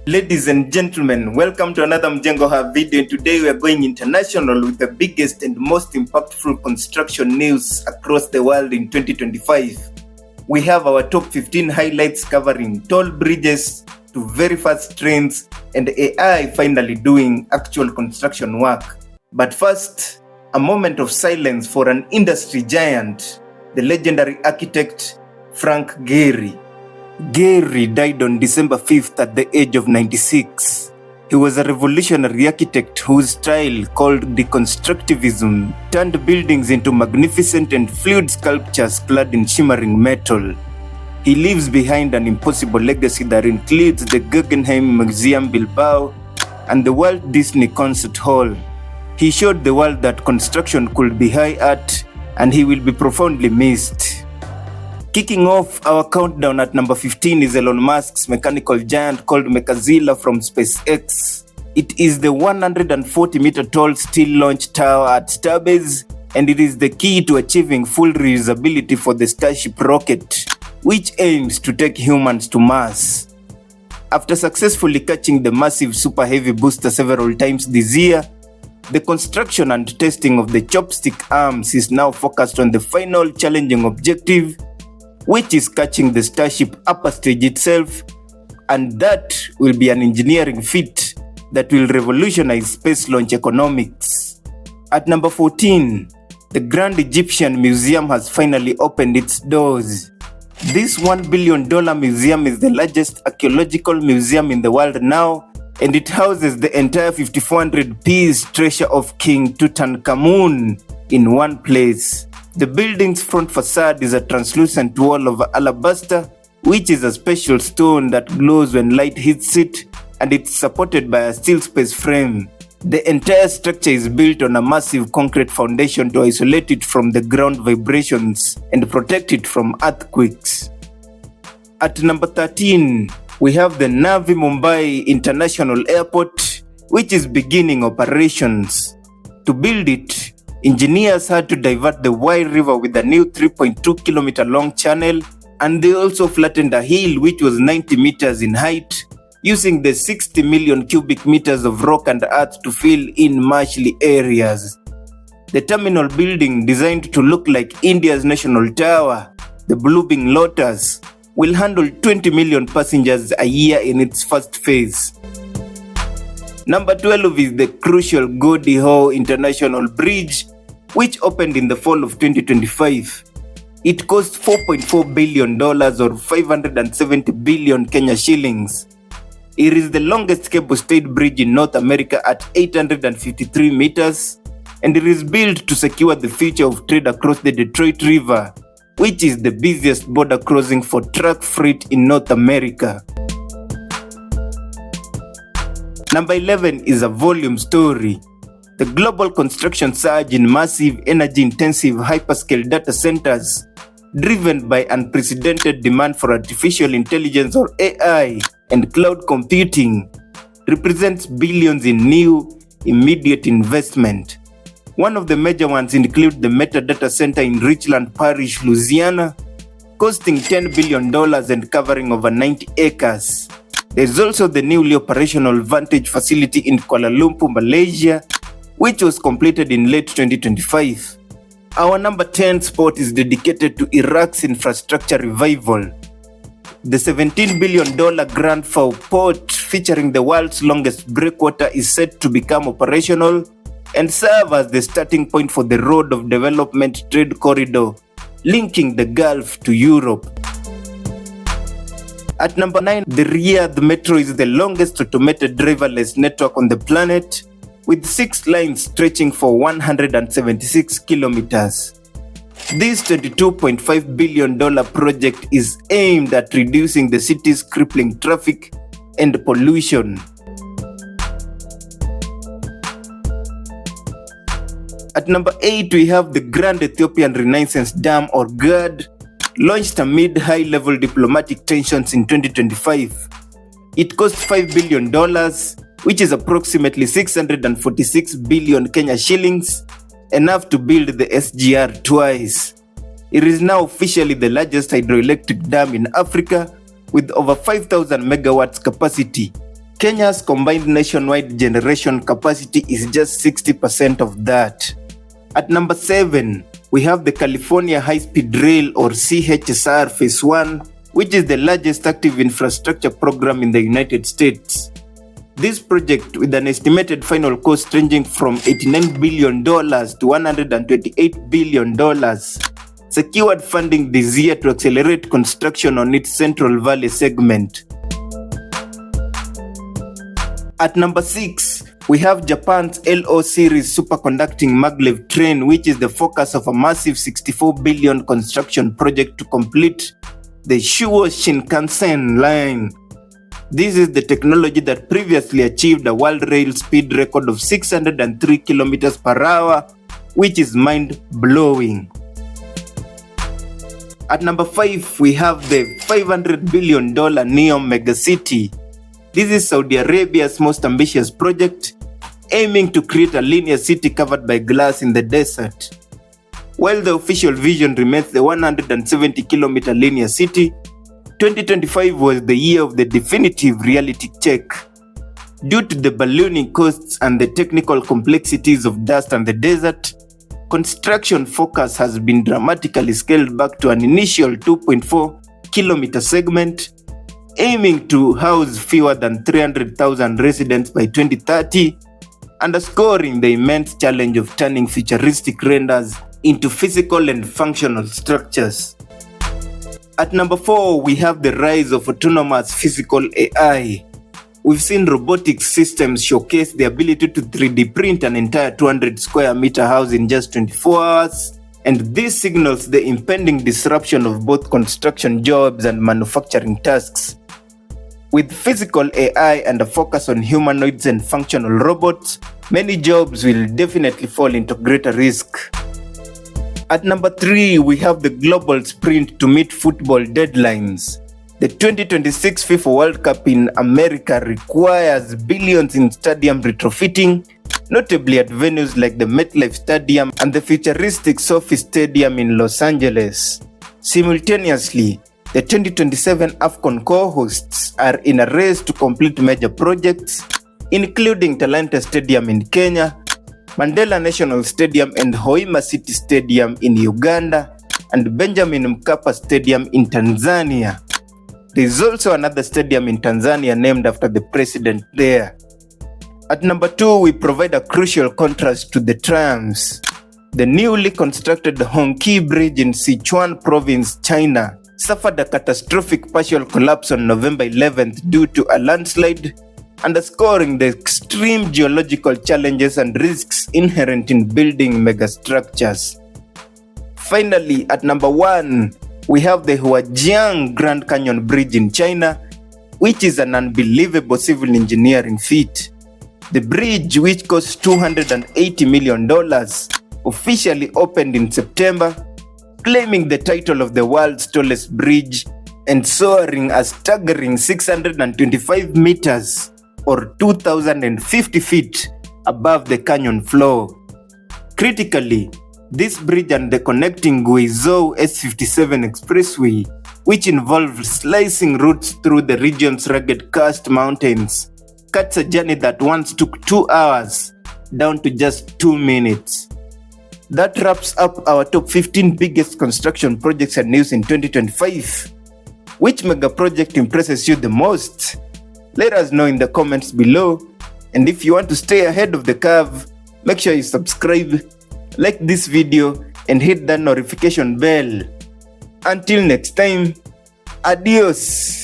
Ladies and gentlemen, welcome to another Mjengo video. Today we are going international with the biggest and most impactful construction news across the world in 2025. We have our top 15 highlights covering tall bridges to very fast trains and AI finally doing actual construction work. But first, a moment of silence for an industry giant, the legendary architect Frank Gehry. Gehry died on December 5th at the age of 96. He was a revolutionary architect whose style, called deconstructivism, turned buildings into magnificent and fluid sculptures clad in shimmering metal. He leaves behind an impossible legacy that includes the Guggenheim Museum Bilbao and the Walt Disney Concert Hall. He showed the world that construction could be high art, and he will be profoundly missed. Kicking off our countdown at number 15 is Elon Musk's mechanical giant called Mechazilla from SpaceX. It is the 140-meter tall steel launch tower at Starbase, and it is the key to achieving full reusability for the Starship rocket, which aims to take humans to Mars. After successfully catching the massive Super Heavy booster several times this year, the construction and testing of the chopstick arms is now focused on the final challenging objective, which is catching the Starship upper stage itself, and that will be an engineering feat that will revolutionize space launch economics. At number 14, the Grand Egyptian Museum has finally opened its doors. This $1 billion museum is the largest archaeological museum in the world now, and it houses the entire 5,400-piece treasure of King Tutankhamun in one place. The building's front facade is a translucent wall of alabaster, which is a special stone that glows when light hits it, and it's supported by a steel space frame. The entire structure is built on a massive concrete foundation to isolate it from the ground vibrations and protect it from earthquakes. At number 13, we have the Navi Mumbai International Airport, which is beginning operations. To build it, engineers had to divert the Wye River with a new 3.2-kilometer long channel, and they also flattened a hill which was 90 meters in height, using the 60 million cubic meters of rock and earth to fill in marshy areas. The terminal building, designed to look like India's national tower, the Blooming Lotus, will handle 20 million passengers a year in its first phase. Number 12 is the crucial Gordie Howe International Bridge, which opened in the fall of 2025. It cost $4.4 billion or 570 billion Kenya shillings. It is the longest cable-stayed bridge in North America at 853 meters, and it is built to secure the future of trade across the Detroit River, which is the busiest border crossing for truck freight in North America. Number 11 is a volume story. The global construction surge in massive energy-intensive hyperscale data centers, driven by unprecedented demand for artificial intelligence or AI and cloud computing, represents billions in new, immediate investment. One of the major ones include the Meta data center in Richland Parish, Louisiana, costing $10 billion and covering over 90 acres. There's also the newly operational Vantage facility in Kuala Lumpur, Malaysia, which was completed in late 2025. Our number 10 spot is dedicated to Iraq's infrastructure revival. The $17 billion Grand Fao port, featuring the world's longest breakwater, is set to become operational and serve as the starting point for the Road of Development trade corridor, linking the Gulf to Europe. At number 9, the Riyadh Metro is the longest automated driverless network on the planet, with 6 lines stretching for 176 kilometers. This $22.5 billion project is aimed at reducing the city's crippling traffic and pollution. At number 8, we have the Grand Ethiopian Renaissance Dam, or GERD, launched amid high-level diplomatic tensions in 2025. It cost $5 billion, which is approximately 646 billion Kenya shillings, enough to build the SGR twice. It is now officially the largest hydroelectric dam in Africa with over 5,000 megawatts capacity. Kenya's combined nationwide generation capacity is just 60% of that. At number 7, we have the California High-Speed Rail or CHSR Phase 1, which is the largest active infrastructure program in the United States. This project, with an estimated final cost ranging from $89 billion to $128 billion, secured funding this year to accelerate construction on its Central Valley segment. At number 6, we have Japan's LO series superconducting Maglev train, which is the focus of a massive 64 billion construction project to complete the Shuo Shinkansen line. This is the technology that previously achieved a world rail speed record of 603 kilometers per hour, which is mind-blowing. At number 5, we have the $500 billion NEOM megacity. This is Saudi Arabia's most ambitious project, aiming to create a linear city covered by glass in the desert. While the official vision remains the 170-kilometer linear city, 2025 was the year of the definitive reality check. Due to the ballooning costs and the technical complexities of dust and the desert, construction focus has been dramatically scaled back to an initial 2.4-kilometer segment, aiming to house fewer than 300,000 residents by 2030, underscoring the immense challenge of turning futuristic renders into physical and functional structures. At number 4, we have the rise of autonomous physical AI. We've seen robotic systems showcase the ability to 3D print an entire 200 square meter house in just 24 hours, and this signals the impending disruption of both construction jobs and manufacturing tasks. With physical AI and a focus on humanoids and functional robots, many jobs will definitely fall into greater risk. At number 3, we have the global sprint to meet football deadlines. The 2026 FIFA World Cup in America requires billions in stadium retrofitting, notably at venues like the Maglev Stadium and the futuristic SoFi Stadium in Los Angeles. Simultaneously, the 2027 AFCON co-hosts are in a race to complete major projects, including Talanta Stadium in Kenya, Mandela National Stadium and Hoima City Stadium in Uganda, and Benjamin Mkapa Stadium in Tanzania. There is also another stadium in Tanzania named after the president there. At number 2, we provide a crucial contrast to the triumphs. The newly constructed Hongqi Bridge in Sichuan Province, China, suffered a catastrophic partial collapse on November 11th due to a landslide, underscoring the extreme geological challenges and risks inherent in building megastructures. Finally, at number 1, we have the Huajiang Grand Canyon Bridge in China, which is an unbelievable civil engineering feat. The bridge, which cost $280 million, officially opened in September, claiming the title of the world's tallest bridge and soaring a staggering 625 meters or 2,050 feet above the canyon floor. Critically, this bridge and the connecting Guizhou S57 expressway, which involves slicing routes through the region's rugged karst mountains, cuts a journey that once took 2 hours down to just 2 minutes. That wraps up our top 15 biggest construction projects and news in 2025. Which mega project impresses you the most? Let us know in the comments below. And if you want to stay ahead of the curve, make sure you subscribe, like this video, and hit that notification bell. Until next time, adios.